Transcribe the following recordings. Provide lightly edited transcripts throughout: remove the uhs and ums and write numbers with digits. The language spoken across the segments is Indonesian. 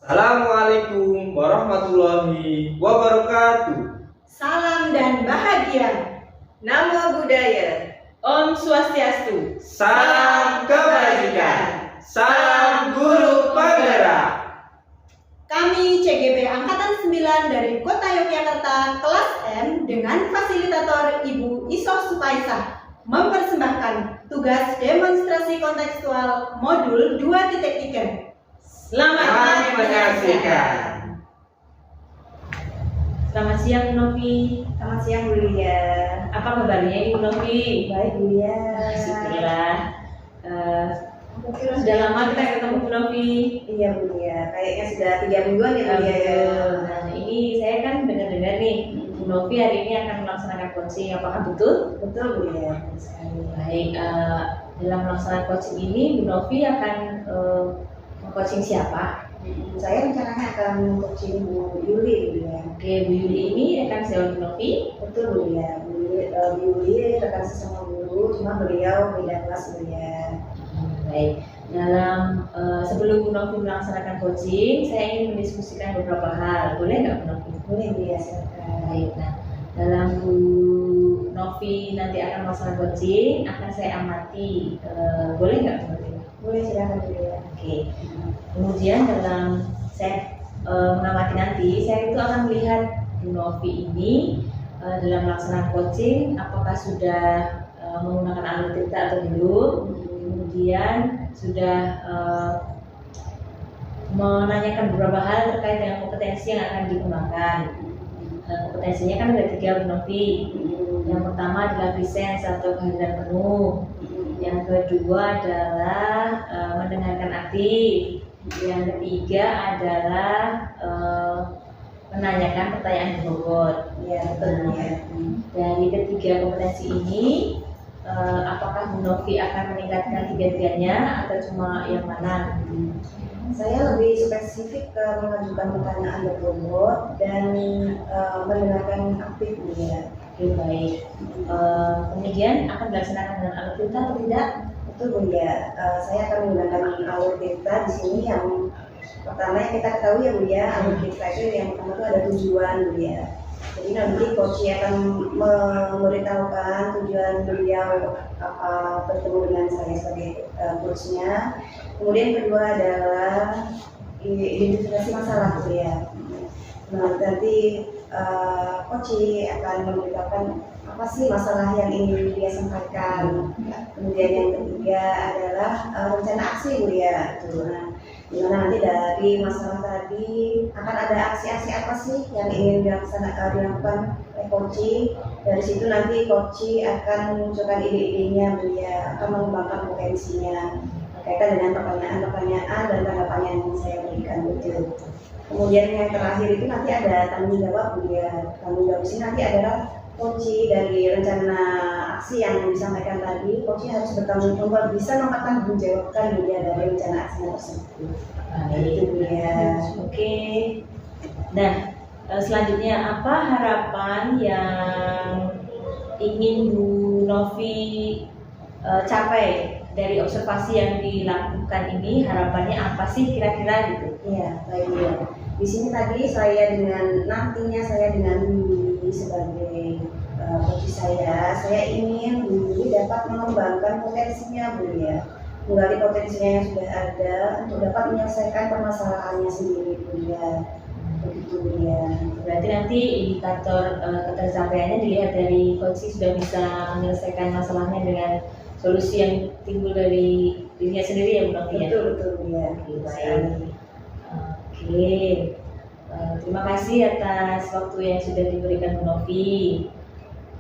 Assalamualaikum warahmatullahi wabarakatuh. Salam dan bahagia. Namo Buddhaya. Om Swastiastu. Salam kebajikan. Salam Guru Penggerak. Kami CGP Angkatan 9 dari Kota Yogyakarta kelas M dengan fasilitator Ibu Isoh Supaisah mempersembahkan tugas demonstrasi kontekstual modul 2.3. Selamat menyaksikan. Selamat siang Bu Novi. Selamat siang Bu Lia. Apa kabarnya Ibu Novi? Baik Bu Lia. Alhamdulillah. Sudah lama kita ketemu Bu Novi. Iya Bu Lia. Kayaknya sudah 3 mingguan ya Bu Lia ya. Nah ini saya kan dengar-dengar nih Bu Novi hari ini akan melaksanakan coaching. Apakah betul? Betul Bu Lia. Baik. Dalam melaksanakan coaching ini Bu Novi akan coaching siapa? Saya rencananya akan coaching Bu Yuli Bu Lia. Oke, Bu Yuli ini rekan sejawat Bu Novi. Betul Bu Lia. Bu Yuli rekan sesama guru, cuma beliau beda kelas Bu Lia. Baik, dalam sebelum Bu Novi melaksanakan coaching, saya ingin mendiskusikan beberapa hal. Boleh nggak Bu Novi? Boleh Bu Lia, silakan. Baik, nah dalam Bu Novi nanti akan melaksanakan coaching, akan saya amati. Boleh nggak Bu Novi? Boleh, silakan Bu Lia. Oke. Kemudian dalam saya mengamati nanti, saya itu akan melihat Bu Novi ini dalam melaksanakan coaching, apakah sudah menggunakan alutsista atau belum. Kemudian sudah menanyakan beberapa hal terkait dengan kompetensi yang akan dikembangkan. Kompetensinya kan ada 3 Bu Novi. Yang pertama adalah presence atau kehadiran penuh. Yang kedua adalah mendengarkan aktif. Yang ketiga adalah menanyakan pertanyaan berbobot. Iya, betul ya. Dari ketiga kompetensi ini, apakah Bu Novi akan meningkatkan tiga-tiganya atau cuma yang mana? Saya lebih spesifik ke mengajukan pertanyaan berbobot dan mendengarkan aktif ya. Oke, baik. Kemudian akan dilaksanakan dengan alutsista atau tidak? Betul Bu ya. Saya akan menggunakan alutsista di sini yang pertama yang kita ketahui ya Bu ya. Alutsista itu yang pertama itu ada tujuan Bu ya. Jadi nanti coach akan memberitahukan tujuan beliau apa bertemu dengan saya sebagai coachnya. Kemudian kedua adalah identifikasi masalah Bu ya. Nah nanti coach akan memberitahukan apa sih masalah yang ingin dia sampaikan. Kemudian yang ketiga adalah rencana aksi Bu ya. Nah, dimana nanti dari masalah tadi akan ada aksi-aksi apa sih yang ingin dilakukan oleh coach. Dari situ nanti coach akan menunjukkan ide-idenya Bu ya, akan mengembangkan potensinya berkaitan dengan pertanyaan-pertanyaan dan tanggapan yang saya berikan betul. Kemudian yang terakhir itu nanti ada tanggung jawab Bu ya. Tanggung jawab ini nanti adalah coach dari rencana aksi yang disampaikan tadi. Coach harus bertanggung jawab, bisa mempertanggungjawabkan Bu ya dari rencana aksi tersebut. Itu Bu ya. Oke. Nah, selanjutnya apa harapan yang ingin Bu Novi capai dari observasi yang dilakukan ini? Harapannya apa sih kira-kira gitu? Iya, baik ya. Di sini tadi saya nantinya saya dengan Yuli sebagai coach saya ingin Yuli dapat mengembangkan potensinya Bu ya, menggali potensinya yang sudah ada untuk dapat menyelesaikan permasalahannya sendiri Bu ya, begitu Bu ya. Berarti nanti indikator ketercapaiannya dilihat dari coach sudah bisa menyelesaikan masalahnya dengan solusi yang timbul dari dirinya sendiri ya Bu Novi ya? Betul Bu ya. Baik. Oke, terima kasih atas waktu yang sudah diberikan Bu Novi.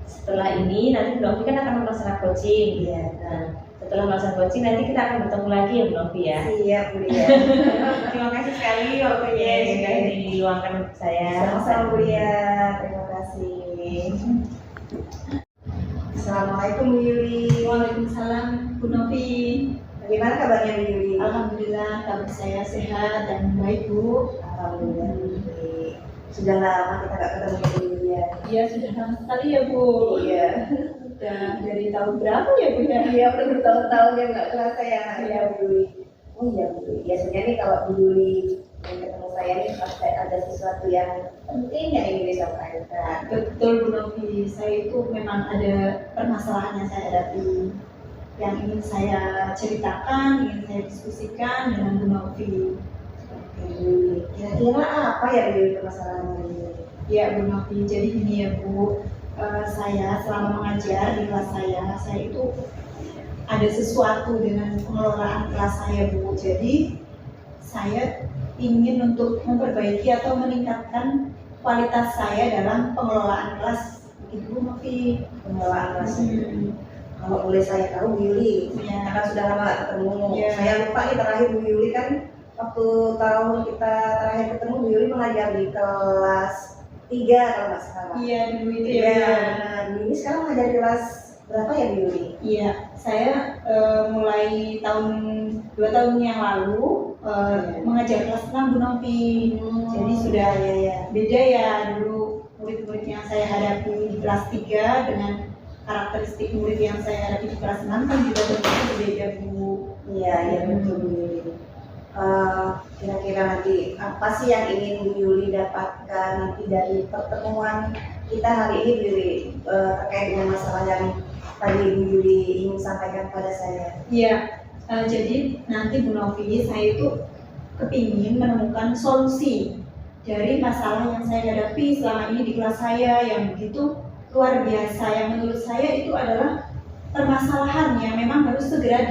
Setelah ini nanti Bu Novi kan akan melaksanakan coaching. Iya. Nah, setelah melaksanakan coaching nanti kita akan bertemu lagi ya Bu Novi ya. Iya Bu ya. Terima kasih sekali waktunya yang sudah diluangkan untuk saya. Sama-sama Bu ya. Terima kasih. Assalamualaikum Bu Yuli. Waalaikumsalam Bu Novi. Bagaimana kabarnya Bu Yuli? Alhamdulillah kabar saya sehat dan baik Bu. Alhamdulillah. Sudah lama kita nggak ketemu Bu Yuli ya. Iya sudah lama sekali ya Bu. Iya. Sudah dari tahun berapa ya Bu ya? Iya udah bertahun-tahun ya nggak kerasa ya Bu Yuli. Oh iya Bu Yuli. Biasanya nih kalau Bu Yuli pengen ketemu saya nih pasti ada sesuatu yang penting yang ingin disampaikan. Betul Bu Novi, saya itu memang ada permasalahan yang saya hadapi, yang ingin saya ceritakan, ingin saya diskusikan dengan Bu Novi. Kira-kira apa ya Bu permasalahannya ini? Ya Bu Novi, jadi gini ya Bu, saya selama mengajar di kelas saya itu ada sesuatu dengan pengelolaan kelas saya Bu. Jadi saya ingin untuk memperbaiki atau meningkatkan kualitas saya dalam pengelolaan kelas. Begitu Bu Novi. Pengelolaan kelas. Kalau boleh saya tahu Bu Yuli, Ya. karena sudah lama ketemu. Ya. Saya lupa nih terakhir Bu Yuli kan waktu tahun kita terakhir ketemu Bu Yuli mengajar di kelas 3 kalau nggak salah. Iya dulu itu Iya. ya. Nah, Bu Yuli sekarang mengajar di kelas berapa ya Bu Yuli? Iya, saya mulai 2 tahun yang lalu mengajar kelas 6 Bu Novi. Jadi sudah ya. beda ya dulu murid-murid yang saya hadapi di kelas 3 dengan karakteristik murid yang saya hadapi di kelas 6 kan juga tentunya berbeda Bu. Iya betul Bu Yuli. Kira-kira nanti apa sih yang ingin Bu Yuli dapatkan nanti dari pertemuan kita hari ini Bu Yuli terkait dengan masalah yang tadi Bu Yuli ingin sampaikan pada saya? Iya, jadi nanti Bu Novi saya itu kepingin menemukan solusi dari masalah yang saya hadapi selama ini di kelas saya yang begitu luar biasa, yang menurut saya itu adalah permasalahan yang memang harus segera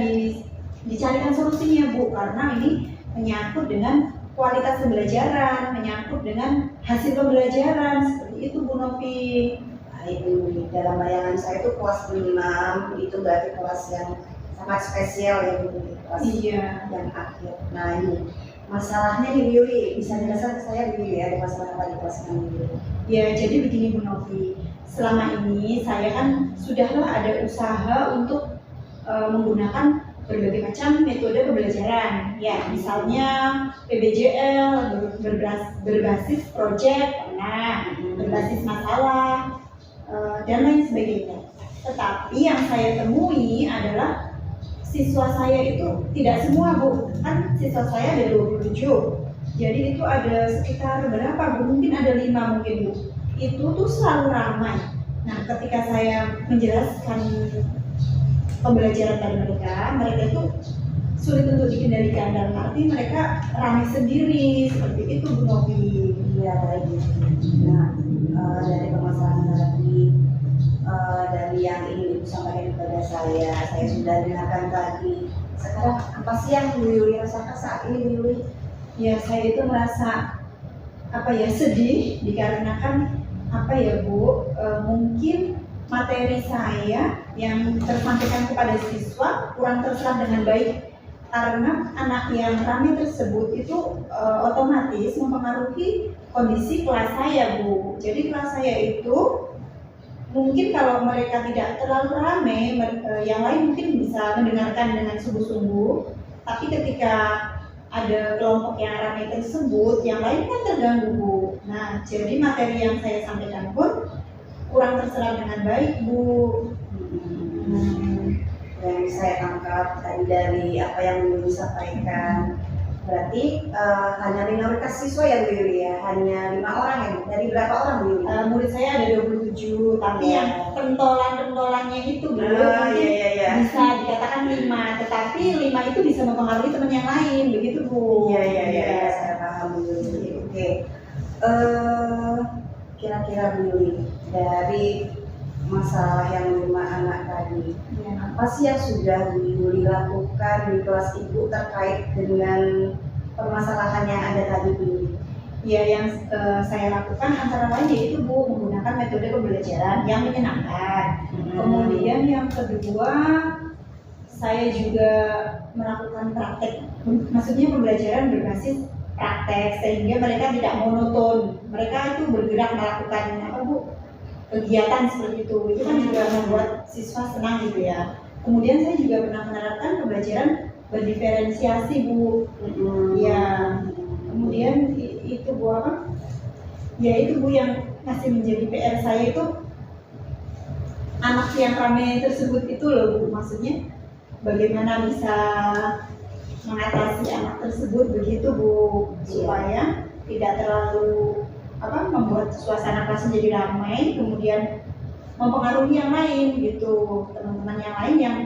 dicarikan solusinya Bu, karena ini menyangkut dengan kualitas pembelajaran, menyangkut dengan hasil pembelajaran, seperti itu Bu Novi. Baik Bu Yuli, dalam bayangan saya itu kelas 6 itu berarti kelas yang sangat spesial ya Bu Yuli, kelas Iya. yang akhir. Nah ini masalahnya nih Bu Yuli, bisa jelaskan ke saya Bu Yuli ada masalah apa di kelas 6 Bu Yuli? Ya, jadi begini Bu Novi, selama ini saya kan sudahlah ada usaha untuk menggunakan berbagai macam metode pembelajaran. Ya, misalnya PBJL, berbasis proyek, berbasis masalah, dan lain sebagainya. Tetapi yang saya temui adalah siswa saya itu tidak semua Bu, kan siswa saya ada 27. Jadi itu ada sekitar berapa Bu? Mungkin ada 5 mungkin Bu. Itu tuh selalu ramai. Nah, ketika saya menjelaskan pembelajaran pada mereka itu sulit untuk dikendalikan, dalam arti mereka ramai sendiri, seperti itu Bu Novi. Iya baik. Nah dari permasalahan tadi dari yang ingin Ibu sampaikan kepada saya sudah dengarkan tadi. Sekarang apa sih yang Bu Yuli rasakan saat ini Bu Yuli? Ya, saya itu merasa sedih dikarenakan Bu, mungkin materi saya yang tersampaikan kepada siswa kurang terserap dengan baik, karena anak yang ramai tersebut itu otomatis mempengaruhi kondisi kelas saya Bu. Jadi kelas saya itu mungkin kalau mereka tidak terlalu ramai, yang lain mungkin bisa mendengarkan dengan sungguh-sungguh, tapi ketika ada kelompok yang ramai tersebut, yang lain kan terganggu Bu. Nah, jadi materi yang saya sampaikan pun kurang terserap dengan baik Bu. Yang saya tangkap tadi dari apa yang Bu Yuli sampaikan, berarti hanya minoritas siswa ya Bu Yuli ya, hanya 5 orang ya. Dari berapa orang Bu Yuli? Murid saya ada 27, tapi yang pentolan-pentolannya itu Bu, mungkin bisa dikatakan 5, tetapi 5 itu bisa mempengaruhi teman yang lain, begitu Bu. Iya, saya paham Bu Yuli. Oke. Kira-kira Bu Yuli, dari masalah yang 5 anak tadi, apa sih yang sudah Bu Yuli lakukan di kelas Ibu terkait dengan permasalahan yang ada tadi Bu Yuli? Ya, yang saya lakukan antara lain yaitu Bu, menggunakan metode pembelajaran yang menyenangkan. Kemudian yang kedua, saya juga melakukan praktek, maksudnya pembelajaran berbasis praktek, sehingga mereka tidak monoton. Mereka itu bergerak melakukan kegiatan seperti itu kan juga membuat siswa senang gitu ya. Kemudian saya juga pernah menerapkan pembelajaran berdiferensiasi Bu. Ya, kemudian itu Bu Ya itu Bu yang masih menjadi PR saya itu anak yang ramai tersebut itu loh Bu. Maksudnya bagaimana bisa mengatasi anak tersebut begitu Bu, supaya tidak terlalu membuat suasana kelas menjadi ramai, kemudian mempengaruhi yang lain gitu, teman-teman yang lain yang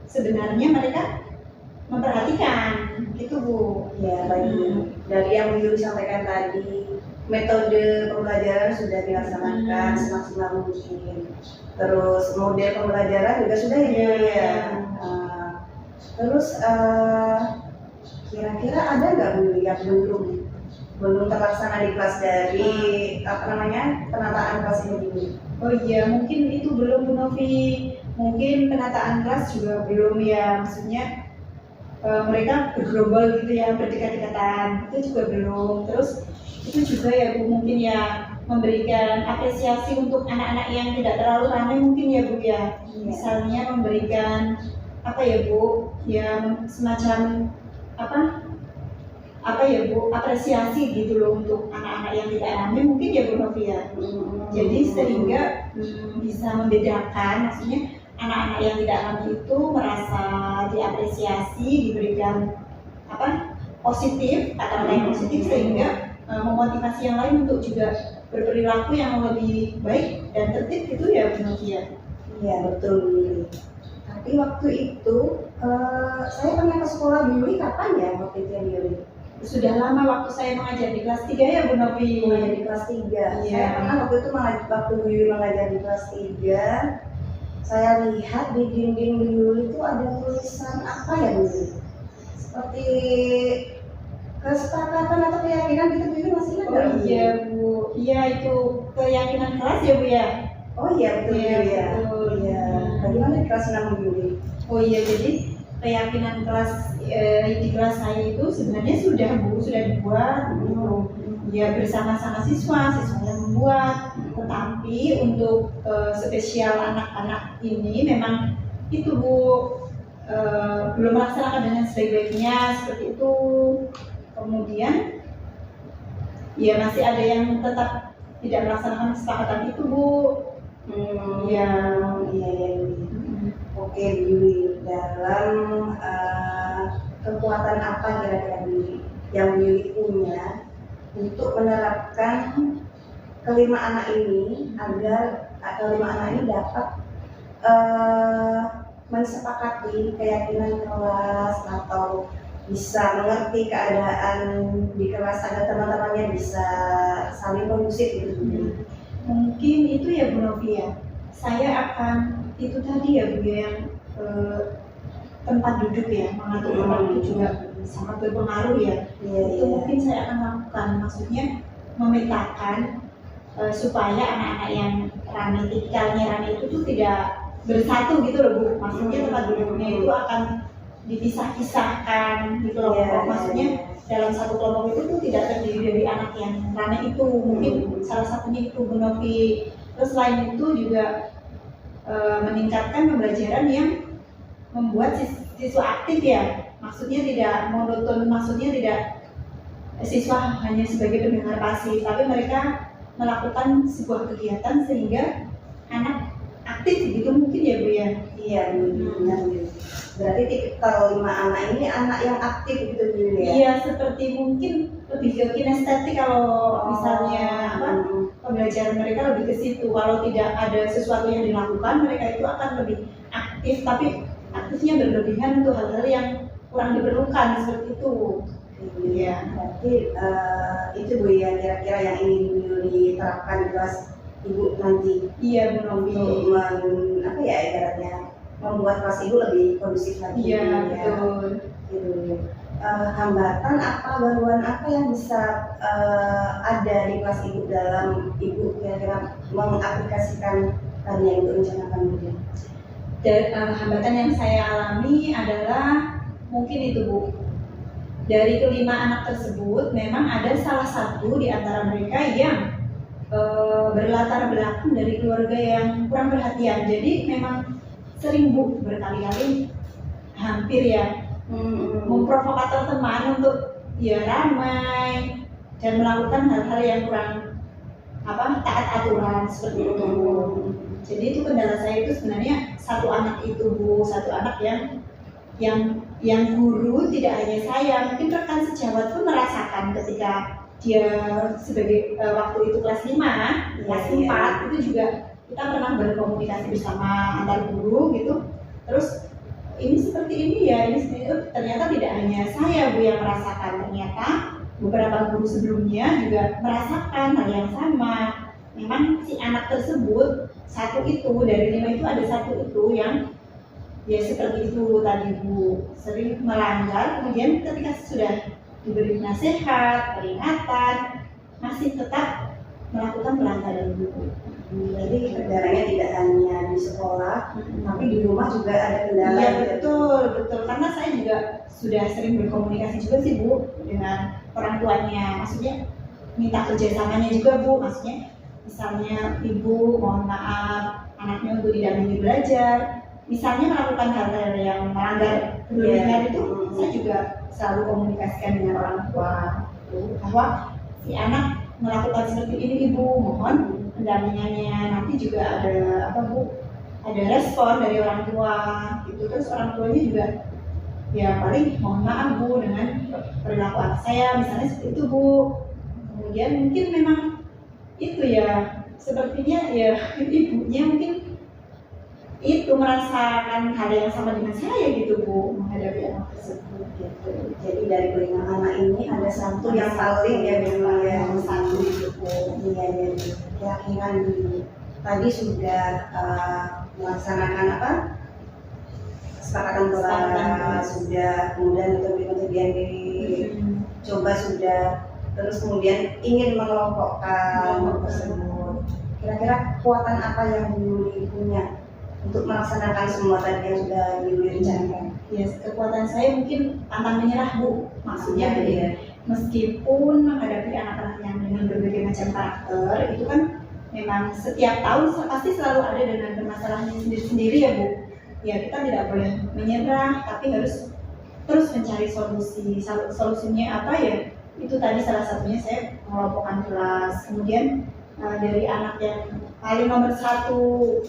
sebenarnya mereka memperhatikan gitu Bu. Ya, baik. Dari yang Bu Yuli sampaikan tadi, metode pembelajaran sudah dilaksanakan semaksimal mungkin. Terus model pembelajaran juga sudah ya Bu ya. Terus kira-kira ada nggak Bu Yuli yang belum terlaksana di kelas dari penataan kelas ini Bu? Oh iya, mungkin itu belum Bu Novi. Mungkin penataan kelas juga belum ya, maksudnya mereka bergerombol gitu ya, berdekat-dekatan, itu juga belum. Terus itu juga ya Bu, mungkin ya memberikan apresiasi untuk anak-anak yang tidak terlalu ramai mungkin ya Bu ya. Misalnya memberikan ya Bu, yang semacam ya Bu, apresiasi gitu loh untuk anak-anak yang tidak ramai mungkin ya Bu Novi ya. Jadi sehingga bisa membedakan, maksudnya anak-anak yang tidak ramai itu merasa diapresiasi, diberikan positif, kata-kata yang positif, sehingga memotivasi yang lain untuk juga berperilaku yang lebih baik dan tertib gitu ya Bu Novi ya. Iya betul Bu Yuli. Tapi waktu itu saya pernah ke sekolah Bu Yuli kapan ya waktu itu ya Bu Yuli? Sudah lama waktu saya mengajar di kelas 3 ya Bu Novi. Mengajar di kelas 3. Iya. Saya pernah waktu itu waktu Bu Yuli mengajar di kelas 3. Saya lihat di dinding Bu Yuli itu ada tulisan apa ya Bu Yuli? Seperti kesepakatan atau keyakinan gitu Bu Yuli masih ingat? Oh iya Bu, iya itu keyakinan kelas ya Bu ya. Oh iya betul Iya, ya. betul. Iya. Bagaimana di kelas 6 Bu Yuli? Oh iya, jadi keyakinan kelas di kelas saya itu sebenarnya sudah dibuat gitu. Ya bersama-sama siswa yang membuat. Tetapi untuk spesial anak-anak ini memang itu Bu belum melaksanakan dengan sebaik-baiknya seperti itu. Kemudian ya masih ada yang tetap tidak melaksanakan kesepakatan itu Bu. Iya. Oke Bu Yuli, dalam kekuatan apa kira-kira Bu Yuli yang Bu Yuli punya untuk menerapkan kelima anak ini agar kelima anak ini dapat mensepakati keyakinan kelas atau bisa mengerti keadaan di kelas agar teman-temannya bisa saling kondusif gitu Bu Yuli? Mungkin itu ya Bu Novi ya. Saya akan itu tadi ya Bu yang tempat duduk ya, mengatur tempat duduk juga sangat berpengaruh ya. Itu mungkin saya akan lakukan, maksudnya memetakan supaya anak-anak yang ramai, tipikalnya ramai itu tuh tidak bersatu gitu loh Bu. Maksudnya tempat duduknya itu akan dipisah-pisahkan gitu loh. Maksudnya dalam satu kelompok itu tuh tidak terdiri dari anak yang ramai itu, mungkin salah satunya itu Bu Novi. Terus selain itu juga meningkatkan pembelajaran yang membuat siswa aktif ya, maksudnya tidak monoton, maksudnya tidak siswa hanya sebagai pendengar pasif, tapi mereka melakukan sebuah kegiatan sehingga anak aktif gitu mungkin ya Bu ya. Iya Bu, benar Bu. Berarti tipikal 5 anak ini anak yang aktif gitu Bu ya? Iya, seperti mungkin lebih ke kinestetik kalau misalnya pembelajaran mereka lebih ke situ. Kalau tidak ada sesuatu yang dilakukan, mereka itu akan lebih aktif, tapi aktifnya berlebihan untuk hal-hal yang kurang diperlukan seperti itu. Iya. Berarti itu Bu ya kira-kira yang ingin Bu diterapkan di kelas Ibu nanti. Iya Bu Novi. Untuk ibaratnya membuat kelas Ibu lebih kondusif lagi. Iya betul. Gitu. Hambatan apa, bantuan apa yang bisa ada di kelas Ibu dalam Ibu kira-kira mengaplikasikan tadi yang Ibu rencanakan Bu? Dan hambatan yang saya alami adalah mungkin itu Bu, dari kelima anak tersebut memang ada salah satu di antara mereka yang berlatar belakang dari keluarga yang kurang perhatian. Jadi memang sering Bu, berkali-kali hampir ya memprovokator teman untuk ya ramai dan melakukan hal-hal yang kurang taat aturan seperti itu. Jadi itu kendala saya itu sebenarnya satu anak itu Bu, satu anak yang yang guru tidak hanya saya, mungkin rekan sejawat pun merasakan ketika dia sebagai waktu itu kelas 5, kelas 4 itu juga kita pernah berkomunikasi bersama antar guru gitu. Terus ini seperti ini ya, ini seperti itu. Ternyata tidak hanya saya Bu yang merasakan, ternyata beberapa guru sebelumnya juga merasakan hal yang sama. Memang si anak tersebut satu itu dari 5 itu ada satu itu yang ya seperti itu tadi Bu, sering melanggar, kemudian ketika sudah diberi nasihat, peringatan, masih tetap melakukan pelanggaran Bu. Jadi kendalanya tidak hanya di sekolah, tapi di rumah juga ada kendala. Iya betul, karena saya juga sudah sering berkomunikasi juga sih Bu dengan orang tuanya, maksudnya minta kerjasamanya juga Bu, maksudnya misalnya ibu mohon maaf anaknya untuk didampingi belajar, misalnya melakukan hal-hal yang melanggar kebersihan itu, saya juga selalu komunikasikan dengan orang tua bahwa si anak melakukan seperti ini ibu, mohon pendampingannya. Nanti juga ada apa Bu, ada respon dari orang tua gitu. Terus orang tuanya juga ya paling mohon maaf Bu dengan perilaku anak saya misalnya seperti itu Bu. Kemudian mungkin memang itu ya sepertinya ya ibunya mungkin itu merasakan hal yang sama dengan saya gitu Bu menghadapi anak tersebut gitu. Jadi dari kelima anak ini ada satu yang paling ya memang yang satu itu Bu. Iya, jadi keyakinan dulu. Tadi sudah melaksanakan apa? Kesepakatan kelas sudah, kemudian metode-metode yang dicoba sudah, terus kemudian ingin mengelompokkan tersebut. Kira-kira kekuatan apa yang Yuli punya untuk melaksanakan semua tadi yang sudah Yuli rencanakan? Ya, kekuatan saya mungkin pantang menyerah Bu. Maksudnya Ya. meskipun menghadapi anak-anak yang dengan berbagai macam karakter itu kan memang setiap tahun pasti selalu ada dengan permasalahannya sendiri-sendiri ya Bu. Ya kita tidak boleh menyerah, tapi harus terus mencari solusi. Solusinya apa ya? Itu tadi salah satunya saya mengelompokkan kelas. Kemudian dari anak yang paling nomor 1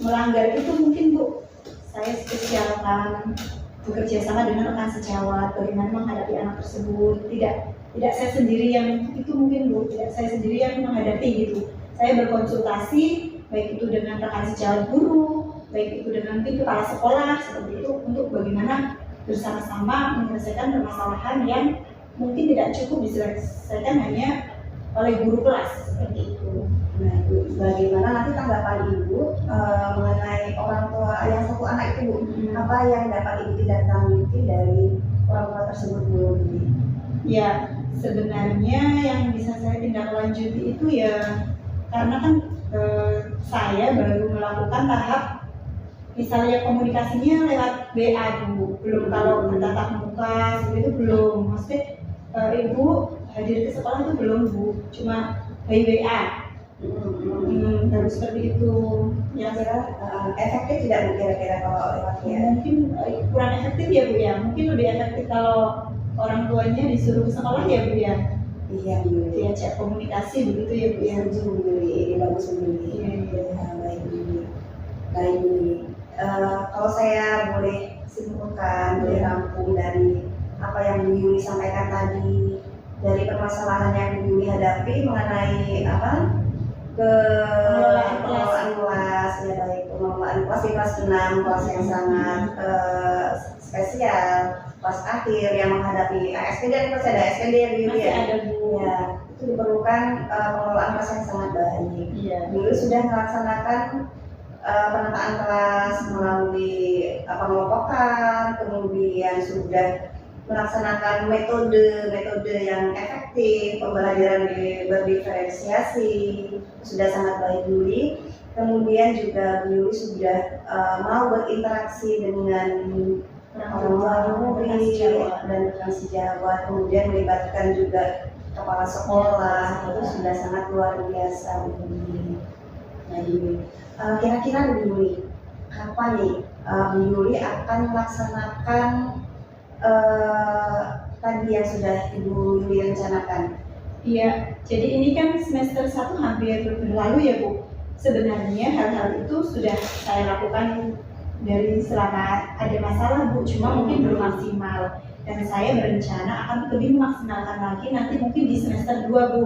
melanggar itu mungkin Bu, saya spesialkan bekerja sama dengan rekan sejawat bagaimana menghadapi anak tersebut. Tidak saya sendiri yang itu mungkin Bu, tidak saya sendiri yang menghadapi gitu. Saya berkonsultasi baik itu dengan rekan sejawat guru, baik itu dengan tim kepala sekolah seperti itu untuk bagaimana bersama-sama menyelesaikan permasalahan yang mungkin tidak cukup diselesaikan hanya oleh guru kelas seperti itu. Nah, bagaimana nanti tanggapan Ibu mengenai orang tua yang satu anak itu Bu? Apa yang dapat Ibu tidak lanjuti dari orang tua tersebut Bu? Ya, sebenarnya yang bisa saya tindak lanjuti itu ya karena kan saya baru melakukan tahap misalnya komunikasinya lewat WA Bu, belum kalau bertatap muka seperti itu belum. Maksudnya Ibu hadir ke sekolah itu belum Bu, cuma by WA. Baru seperti itu. Ya Kira efektif tidak Bu kira-kira kalau lewat WA? mungkin kurang efektif ya Bu ya. Mungkin lebih efektif kalau orang tuanya disuruh ke sekolah ya Bu ya. Iya Bu. Diajak komunikasi begitu ya Bu ya. Setuju Bu Yuli, ini bagus Bu Yuli. Baik Bu Yuli. Baik Bu Yuli. Kalau saya boleh simpulkan, boleh rangkum dari apa yang Bu Yuli sampaikan tadi, dari permasalahan yang Bu Yuli hadapi mengenai apa? Pengelolaan kelas, ya baik pengelolaan kelas di kelas 6, kelas yang sangat spesial, kelas akhir yang menghadapi ASPD dan masih ada ASPD ya Bu Yuli Masih ya. ada Bu. Ya, itu diperlukan pengelolaan kelas yang sangat baik. Iya. Dulu sudah melaksanakan penataan kelas melalui pengelompokan, kemudian sudah melaksanakan metode yang efektif, pembelajaran berdiferensiasi, sudah sangat baik Yuli. Kemudian juga Bu Yuli sudah mau berinteraksi dengan orang tua murid dan rekan sejawat, kemudian melibatkan juga kepala sekolah, itu sudah sangat luar biasa Bu Yuli. Nah, Yuli, kira-kira Bu Yuli, kapan nih Bu Yuli akan melaksanakan tadi yang sudah Ibu Yuli rencanakan? Iya, jadi ini kan semester 1 hampir berlalu ya Bu. Sebenarnya hal-hal itu sudah saya lakukan dari selama ada masalah Bu, cuma mungkin belum maksimal. Dan saya berencana akan lebih memaksimalkan lagi nanti mungkin di semester 2 Bu.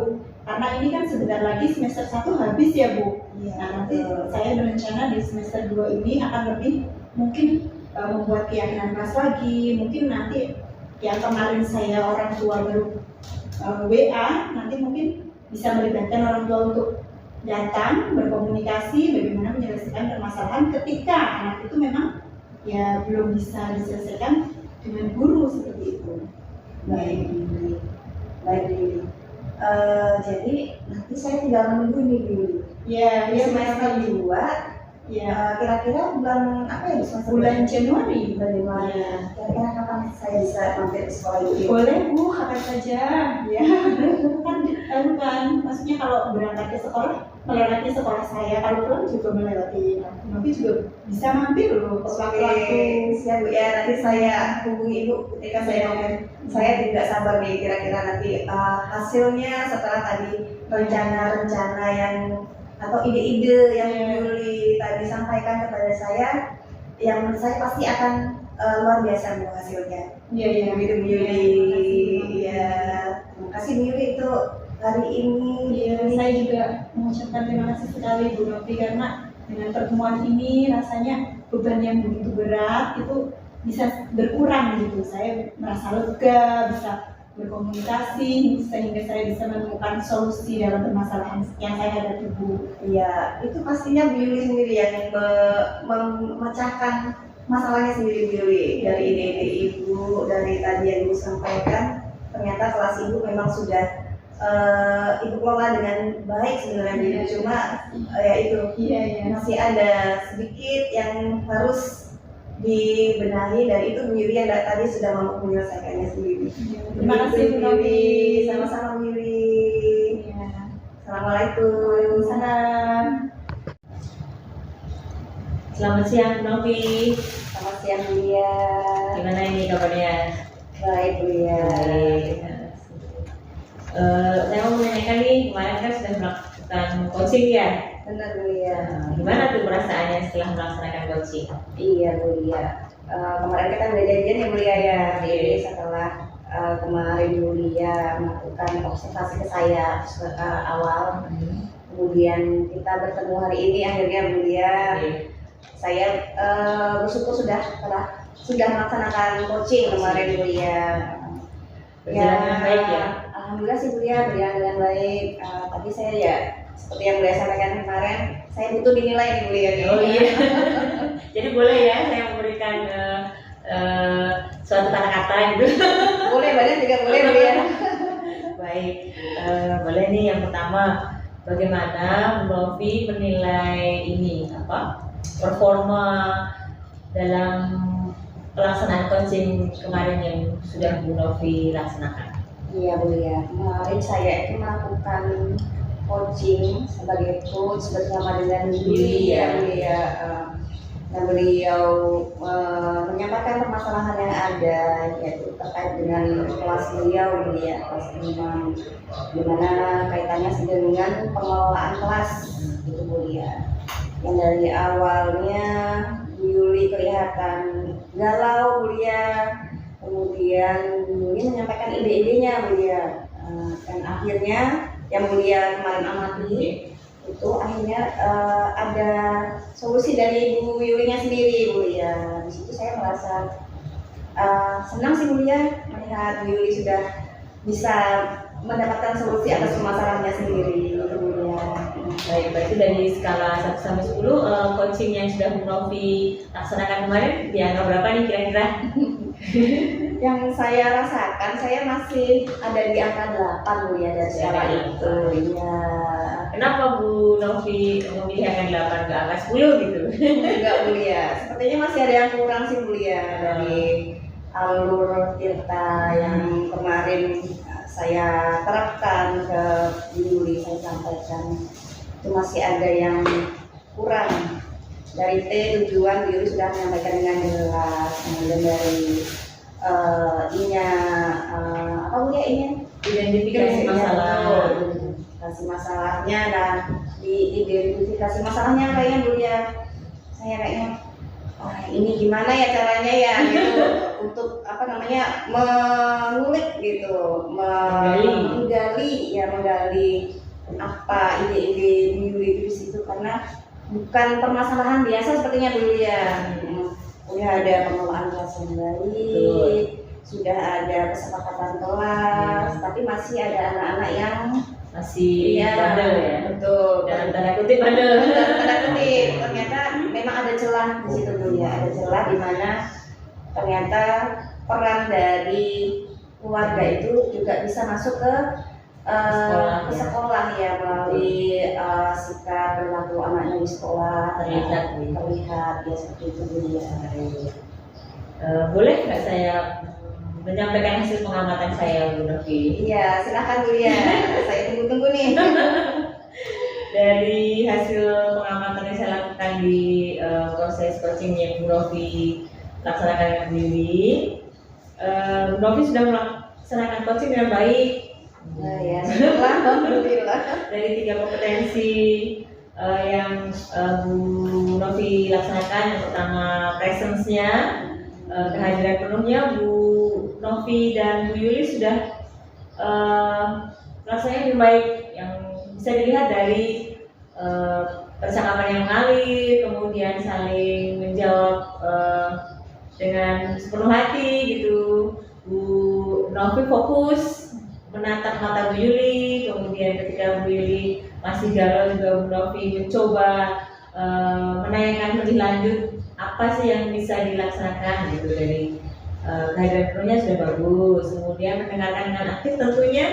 Karena ini kan sebentar lagi semester 1 habis ya Bu. Iya, Nah nanti saya berencana di semester 2 ini akan lebih mungkin membuat keyakinan kelas lagi. Mungkin nanti yang kemarin saya orang tua baru WA, nanti mungkin bisa melibatkan orang tua untuk datang berkomunikasi bagaimana menyelesaikan permasalahan ketika anak itu memang ya belum bisa diselesaikan dengan guru seperti itu. Baik, baik Lili. Jadi nanti saya tinggal menunggu nih Lili. Ya, Di ya semester masih. 2, Ya, kira-kira bulan apa ya di semester bulan Januari. Bulan Januari. Ya. Kira-kira kapan saya bisa mampir ke sekolah Lili? Boleh Bu, kapan saja. Ya, kan, maksudnya kalau berangkat ke sekolah melewati sekolah saya, kalau pulang juga melewati. Nanti juga bisa mampir loh ke Oke, waktu. siap Bu ya. Nanti saya hubungi Ibu ketika saya mampir. Saya tidak sabar nih kira-kira nanti hasilnya setelah tadi rencana-rencana yang atau ide-ide yang Yuli tadi sampaikan kepada saya, yang menurut saya pasti akan luar biasa Bu hasilnya. Iya, iya. Begitu Bu Yuli. Iya. Terima kasih Bu Yuli itu hari ini. Iya, saya juga mengucapkan terima kasih sekali Bu Novi karena dengan pertemuan ini rasanya beban yang begitu berat itu bisa berkurang gitu. Saya merasa lega, bisa berkomunikasi sehingga saya bisa menemukan solusi dalam permasalahan yang saya hadapi Bu. Iya, itu pastinya Bu Yuli sendiri yang memecahkan masalahnya sendiri Bu Yuli. Dari ide-ide Ibu, dari tadi yang Ibu sampaikan, ternyata kelas Ibu memang sudah Ibu kelola dengan baik sebenarnya Bu Yuli. Cuma ya itu Iya, iya. masih ada sedikit yang harus dibenahi, dan itu Bu Yuli yang tadi sudah mampu menyelesaikannya sendiri. Terima kasih Bu Novi. Sama-sama Bu Yuli. Iya. Assalamualaikum. Salam. Selamat siang Bu Novi. Selamat siang Bu Lia. Gimana ini kabarnya? Baik Bu Lia. Baik. Saya mau menanyakan nih, kemarin kan sudah melakukan coaching ya. Benar Bu Lia. Gimana tuh perasaannya setelah melaksanakan coaching? Iya Bu Lia. Kemarin kita udah janjian ya Bu Lia ya. Iya. Jadi setelah kemarin Bu Lia melakukan observasi ke saya awal, kemudian kita bertemu hari ini akhirnya Bu Lia. Saya bersyukur sudah melaksanakan coaching kemarin Bu Lia. Berjalan dengan baik ya? Alhamdulillah sih Bu Lia berjalan dengan baik. Tapi saya ya seperti yang Bu Lia sampaikan kemarin, saya butuh dinilai nih Bu Lia. Oh iya. Jadi boleh ya saya memberikan suatu kata-kata gitu. Boleh, banyak juga boleh Bu Lia. Baik, boleh nih yang pertama, bagaimana Bu Novi menilai ini performa dalam pelaksanaan coaching kemarin yang sudah Bu Novi laksanakan? Iya Bu Lia, kemarin saya itu melakukan coaching sebagai coach bersama dengan Yuli ya Bu Lia. Dan beliau menyampaikan permasalahan yang ada, yaitu terkait dengan kelas beliau Bu Lia, kelas 5, dimana kaitannya dengan pengelolaan kelas itu Bu Lia. Yang dari awalnya Bu Yuli kelihatan galau Bu Lia, kemudian Bu Yuli menyampaikan ide-idenya Bu Lia, dan akhirnya yang Bu Lia kemarin amati itu akhirnya ada solusi dari Bu Yulinya sendiri Bu Lia. Di situ saya merasa senang sih Bu Lia melihat Bu Yuli sudah bisa mendapatkan solusi atas permasalahannya sendiri Bu Lia. Baik, berarti dari skala 1 sampai 10 coaching yang sudah Bu Novi laksanakan kemarin di angka berapa nih kira-kira? Yang saya rasakan, saya masih ada di angka 8 Bu Lia dari skala itu. Iya. Kenapa Bu Novi memilih angka 8 ke angka 10 gitu? Enggak Bu Lia, sepertinya masih ada yang kurang sih Bu Lia dari alur Tirta yang kemarin saya terapkan ke Yuli, saya sampaikan itu masih ada yang kurang. Dari T tujuan Yuli sudah menyampaikan dengan jelas, kemudian dari I-nya apa Bu Lia, I-nya Identifikasi masalah. Identifikasi masalahnya, dan di identifikasi masalahnya kayaknya Bu Lia saya kayaknya oh, ini gimana ya caranya ya gitu untuk apa namanya mengulik gitu, menggali apa ide-ide Bu Yuli itu di situ, karena bukan permasalahan biasa sepertinya dulu ya. Udah ada pengelolaan kelas yang baik, sudah ada kesepakatan kelas, tapi masih ada anak-anak yang masih bandel ya. Betul. Dalam tanda kutip bandel. Dalam tanda kutip, ternyata memang ada celah di situ dulu ya, ada celah di mana ternyata peran dari keluarga itu juga bisa masuk ke sekolah ya, melalui sikap perilaku anaknya di sekolah terlihat ya seperti itu dulu ya. Boleh nggak saya menyampaikan hasil pengamatan saya, Bu Novi? Iya, silakan Bu ya. Saya tunggu-tunggu nih. Dari hasil pengamatan yang saya lakukan di proses coaching yang Bu Novi laksanakan dengan Bu Yuli, Bu Novi sudah melaksanakan coaching dengan baik. Nah ya, alhamdulillah. Dari 3 kompetensi yang Bu Novi laksanakan, yang pertama presence-nya, kehadiran penuhnya, Bu Novi dan Bu Yuli sudah rasanya lebih baik, yang bisa dilihat dari percakapan yang mengalir, kemudian saling menjawab dengan sepenuh hati gitu. Bu Novi fokus menatap mata Bu Yuli, kemudian ketika Bu Yuli masih galau juga Bu Novi mencoba menanyakan lebih lanjut apa sih yang bisa dilaksanakan gitu. Dari kehadiran penuhnya sudah bagus, kemudian mendengarkan dengan aktif tentunya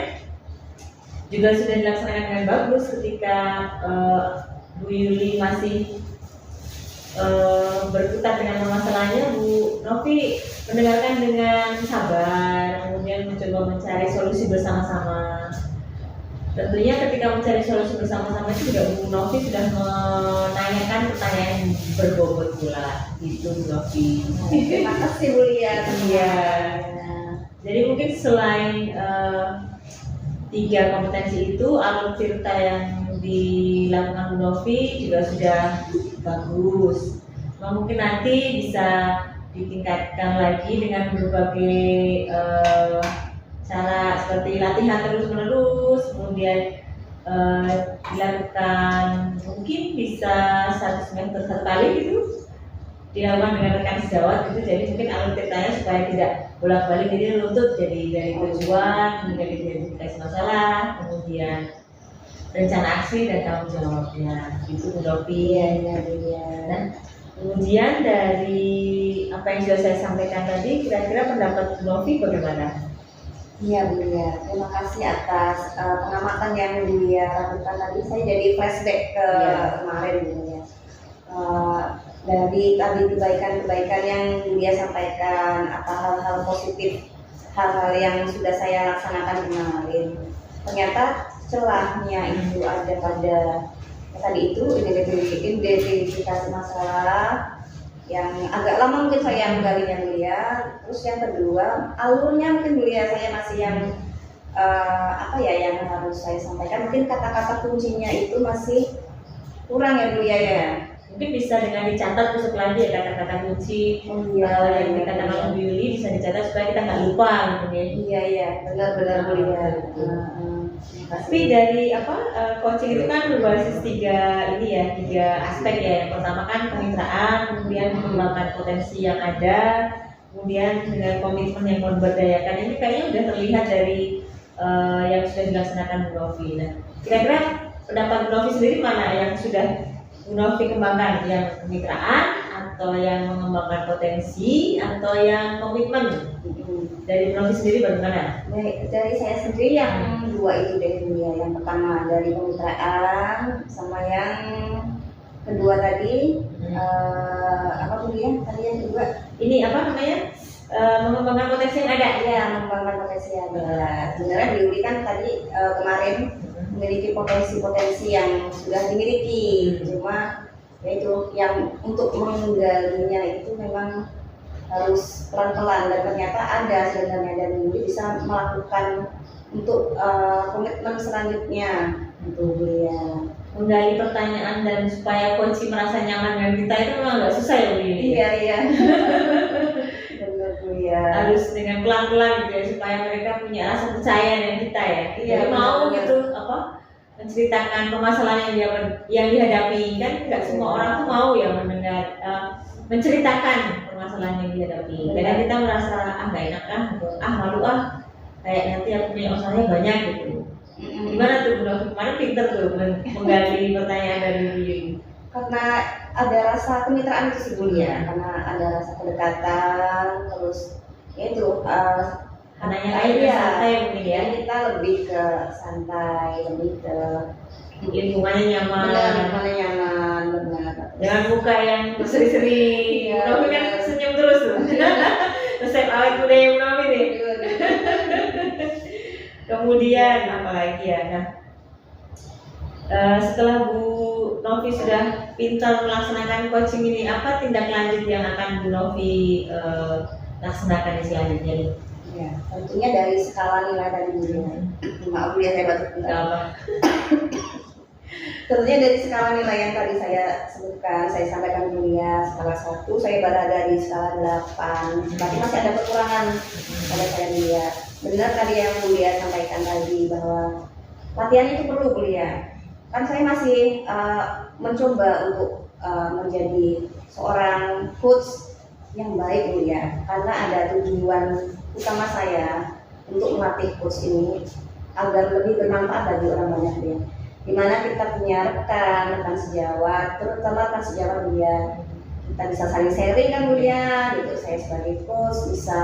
juga sudah dilaksanakan dengan bagus. Ketika Bu Yuli masih berkutat dengan masalahnya, Bu Novi mendengarkan dengan sabar, kemudian mencoba mencari solusi bersama-sama. Tentunya ketika mencari solusi bersama-sama itu juga Bu Novi sudah menanyakan pertanyaan berbobot pula, gitu Bu Novi. Terima kasih Bu Lia. Iya. Jadi mungkin selain 3 kompetensi itu, alur cerita yang dilakukan Bu Novi juga sudah bagus. Mungkin nanti bisa ditingkatkan lagi dengan berbagai cara seperti latihan terus-menerus, kemudian dilakukan mungkin bisa 1 semester 1 kali gitu, dilakukan dengan rekan sejawat gitu. Jadi mungkin alur ceritanya supaya tidak bolak-balik, jadi runtut, jadi dari tujuan, kemudian identifikasi masalah, kemudian rencana aksi dan tanggung jawabnya, itu Bu Novi. Dan kemudian dari apa yang sudah saya sampaikan tadi, kira-kira pendapat Bu Novi bagaimana? Iya Bu Lia, terima kasih atas pengamatan yang Bu Lia lakukan tadi. Saya jadi flashback ke kemarin Bu Lia. Dari tadi kebaikan-kebaikan yang Bu Lia sampaikan, apa hal-hal positif, hal-hal yang sudah saya laksanakan kemarin. Ternyata celahnya itu ada pada tadi itu identifikasi masalah yang agak lama mungkin saya menggalinya Bu Lia. Terus yang kedua, alurnya mungkin Bu Lia saya masih yang yang harus saya sampaikan, mungkin kata-kata kuncinya itu masih kurang ya Bu Lia ya. Mungkin bisa dengan dicatat besok lagi ya kata-kata kunci yang dikatakan Bu Yuli, bisa dicatat supaya kita nggak lupa gitu ya. Iya benar-benar Bu Lia. Tapi dari coaching itu kan berbasis 3 aspek ya. Yang pertama kan kemitraan, kemudian mengembangkan potensi yang ada, kemudian dengan komitmen yang memberdayakan. Ini kayaknya udah terlihat dari yang sudah dilaksanakan Bu Novi. Nah, kira-kira pendapat Bu Novi sendiri mana yang sudah Bu Novi kembangkan, yang kemitraan atau yang mengembangkan potensi atau yang komitmen? Dari Bu Novi sendiri bagaimana? Dari saya sendiri yang 2 itu deh Bu Lia. Yang pertama dari kemitraan, sama yang kedua tadi apa Bu Lia? Tadi yang kedua ini apa namanya? Mengembangkan potensi yang ada. Ya, mengembangkan potensi yang ada. Sebenarnya Bu Yuli kan tadi kemarin memiliki potensi-potensi yang sudah dimiliki, cuma yaitu yang untuk menggalinya itu memang harus pelan-pelan, dan ternyata ada sebenarnya, dan Yuli bisa melakukan untuk komitmen selanjutnya untuk Bulia. Menggali pertanyaan dan supaya coach merasa nyaman dengan kita itu memang nggak susah ya Bu. Iya. Benar Bulia. Harus dengan pelan-pelan gitu ya supaya mereka punya rasa percaya dengan kita ya. Iya, Jadi mau benar. gitu menceritakan permasalahan yang dihadapi, kan nggak semua orang tuh mau ya mendengar menceritakan permasalahan yang dihadapi. Kadang kita merasa nggak enak malu kayak nanti aku punya masalahnya banyak gitu. Gimana tuh Bu Novi? Kemarin pinter tuh menggali pertanyaan dari Bu Yuli. Karena ada rasa kemitraan itu sih Bulia, karena ada rasa kedekatan, terus ya itu Karena yang lain santai mungkin ya. jadi kita lebih ke santai, lebih ke Lingkungannya nyaman. nyaman, benar. Dengan muka yang berseri-seri. Iya, Bu Novi kan benar. senyum terus tuh. Resep awet muda yang Bu Novi nih. Kemudian apalagi ya, setelah Bu Novi sudah pintar melaksanakan coaching ini, apa tindak lanjut yang akan Bu Novi laksanakan di selanjutnya nih? Ya, tentunya dari skala nilai tadi Bulia. Maaf Bulia, saya batuk bentar. Apa? Tentunya dari skala nilai yang tadi saya sebutkan, saya sampaikan Bulia, skala 1 saya berada di skala 8, berarti masih ada kekurangan pada saya Bulia. Benar tadi yang Bulia sampaikan tadi bahwa latihan itu perlu Bulia. Kan saya masih mencoba untuk menjadi seorang coach yang baik Bulia, karena ada tujuan utama saya untuk melatih coach ini agar lebih bermanfaat bagi orang banyak Bulia. Dimana kita punya rekan sejawat, terutama rekan sejawat Bulia, kita bisa saling sharing kan Bulia, gitu. Saya sebagai coach bisa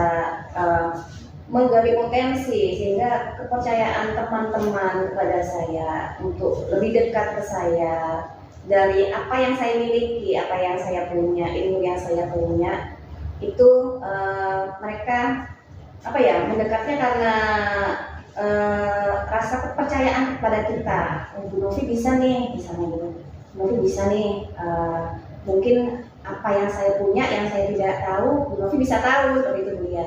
menggali potensi sehingga kepercayaan teman-teman kepada saya untuk lebih dekat ke saya dari apa yang saya miliki, apa yang saya punya, ilmu yang saya punya itu mereka mendekatnya karena rasa kepercayaan kepada kita. Bu Novi bisa nih, misalnya gitu. Bu Novi bisa nih, mungkin apa yang saya punya, yang saya tidak tahu, Bu Novi bisa tahu, seperti itu Bulia.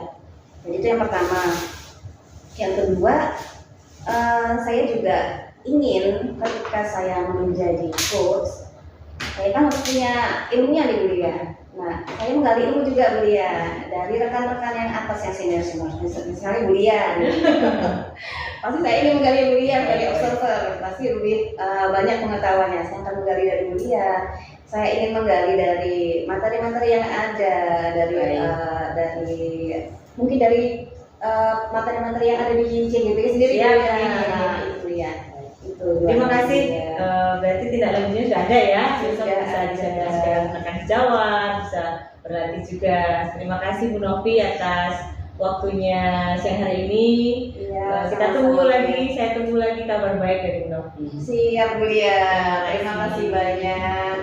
Jadi itu yang pertama. Yang kedua, saya juga ingin ketika saya menjadi coach, saya kan harus punya ilmunya nih Bulia. Nah, saya menggali ilmu juga Bulia dari rekan-rekan yang atas yang senior, misalnya Bulia. Pasti saya ingin menggali Bulia sebagai observer, pasti lebih banyak pengetahuannya. Saya akan menggali dari Bulia. Saya ingin menggali dari materi-materi yang ada, dari mungkin dari materi-materi yang ada di CGP sendiri. Siap, ya. ya. Nah, itu ya. Itu. Terima kasih. Berarti tidak lanjutnya sudah ada ya. Besok Sudah bisa ada. disampaikan rekan sejawat, bisa berlatih juga. Terima kasih Bu Novi atas waktunya siang hari ini. Iya, Kita tunggu lagi, saya tunggu lagi kabar baik dari Bu Novi. Siap Bulia. Terima kasih banyak.